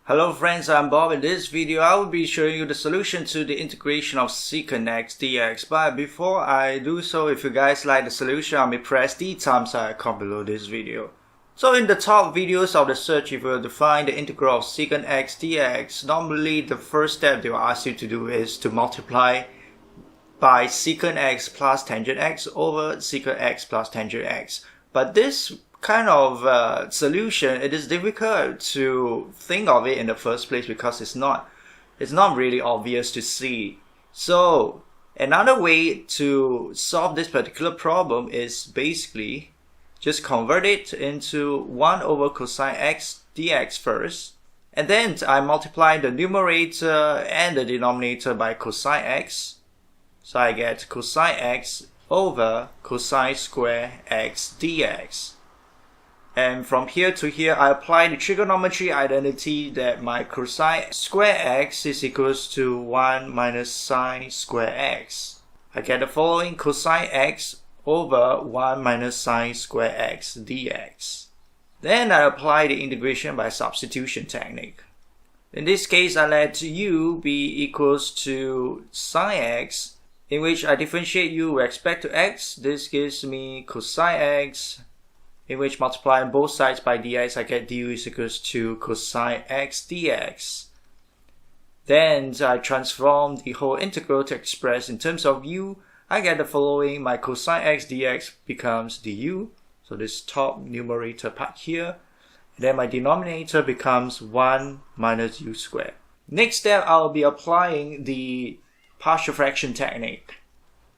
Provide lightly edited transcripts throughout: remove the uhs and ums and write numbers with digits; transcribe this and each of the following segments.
Hello friends, I'm Bob. In this video, I will be showing you the solution to the integration of secant x dx. But before I do so, if you guys like the solution, I may press the thumbs up icon below this video. So in the top videos of the search, if you will define the integral of secant x dx, normally the first step they will ask you to do is to multiply by secant x plus tangent x over secant x plus tangent x. But this kind of solution, it is difficult to think of it in the first place because it's not really obvious to see. So another way to solve this particular problem is basically just convert it into 1 over cosine x dx first, and then I multiply the numerator and the denominator by cosine x, so I get cosine x over cosine square x dx. And from here to here, I apply the trigonometry identity that my cosine square x is equals to 1 minus sine square x. I get the following: cosine x over 1 minus sine square x dx. Then I apply the integration by substitution technique. In this case, I let u be equals to sine x, in which I differentiate u with respect to x. This gives me cosine x, in which multiplying both sides by dx, I get du is equals to cosine x dx. Then I transform the whole integral to express in terms of u. I get the following: my cosine x dx becomes du, so this top numerator part here. Then my denominator becomes 1 minus u squared. Next step, I'll be applying the partial fraction technique.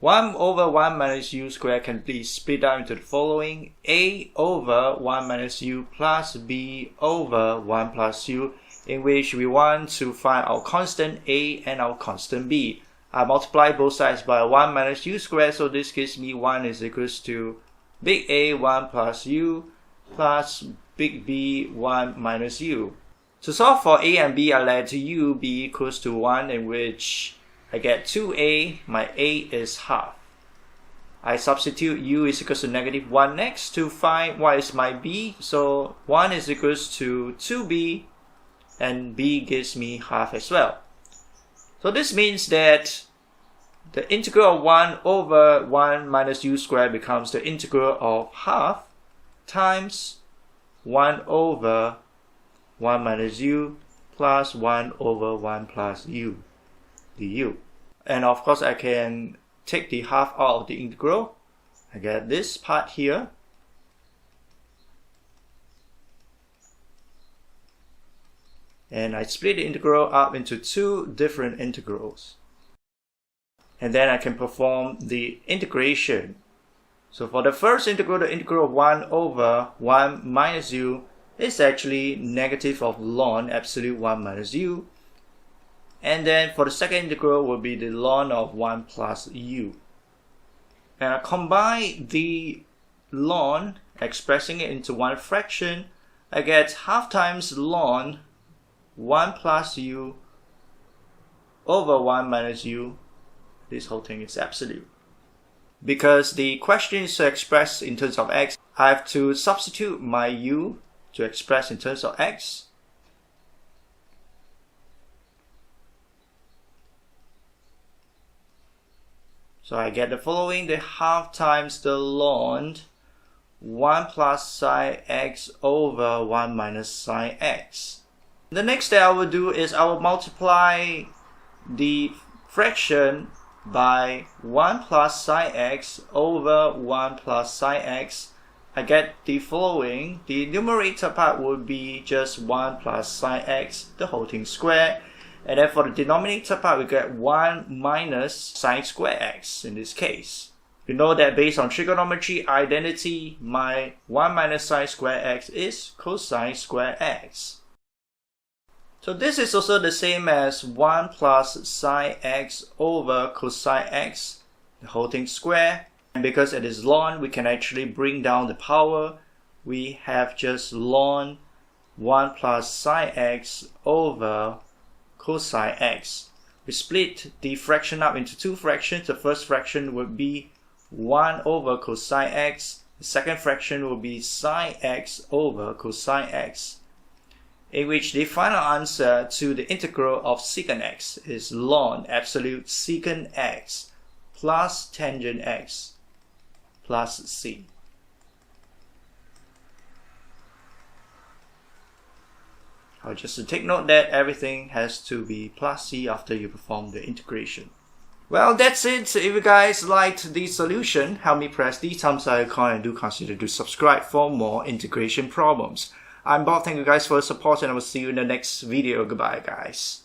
1 over 1 minus u squared can be split out into the following: a over 1 minus u plus b over 1 plus u, in which we want to find our constant a and our constant b. I multiply both sides by 1 minus u squared, so this gives me 1 is equals to big A 1 plus u plus big B 1 minus u. To solve for a and b, I let u be equals to 1, in which I get 2a, my a is half. I substitute u is equals to negative 1 next to find what is my b, so 1 is equals to 2b, and b gives me half as well. So this means that the integral of 1 over 1 minus u squared becomes the integral of half times 1 over 1 minus u plus 1 over 1 plus u du. And of course, I can take the half out of the integral. I get this part here. And I split the integral up into two different integrals. And then I can perform the integration. So for the first integral, the integral of 1 over 1 minus u is actually negative of ln absolute 1 minus u. And then for the second integral will be the ln of 1 plus u. And I combine the ln, expressing it into one fraction. I get half times ln 1 plus u over 1 minus u. This whole thing is absolute. Because the question is to express in terms of x, I have to substitute my u to express in terms of x. So I get the following: the half times the ln 1 plus sine x over 1 minus sine x. The next step I will do is I will multiply the fraction by 1 plus sine x over 1 plus sine x. I get the following: the numerator part would be just 1 plus sine x, the whole thing squared. And then for the denominator part, we get 1 minus sine square x in this case. We know that based on trigonometry identity, my 1 minus sine square x is cosine square x. So this is also the same as 1 plus sine x over cosine x, the whole thing square. And because it is ln, we can actually bring down the power. We have just ln 1 plus sine x over cosine x. We split the fraction up into two fractions. The first fraction would be 1 over cosine x. The second fraction will be sine x over cosine x. in which the final answer to the integral of secant x is ln absolute secant x plus tangent x plus c. Just to take note that everything has to be plus c after you perform the integration. Well, that's it. If you guys liked the solution, help me press the thumbs up icon and do consider to subscribe for more integration problems. I'm Bob. Thank you guys for the support and I will see you in the next video. Goodbye guys.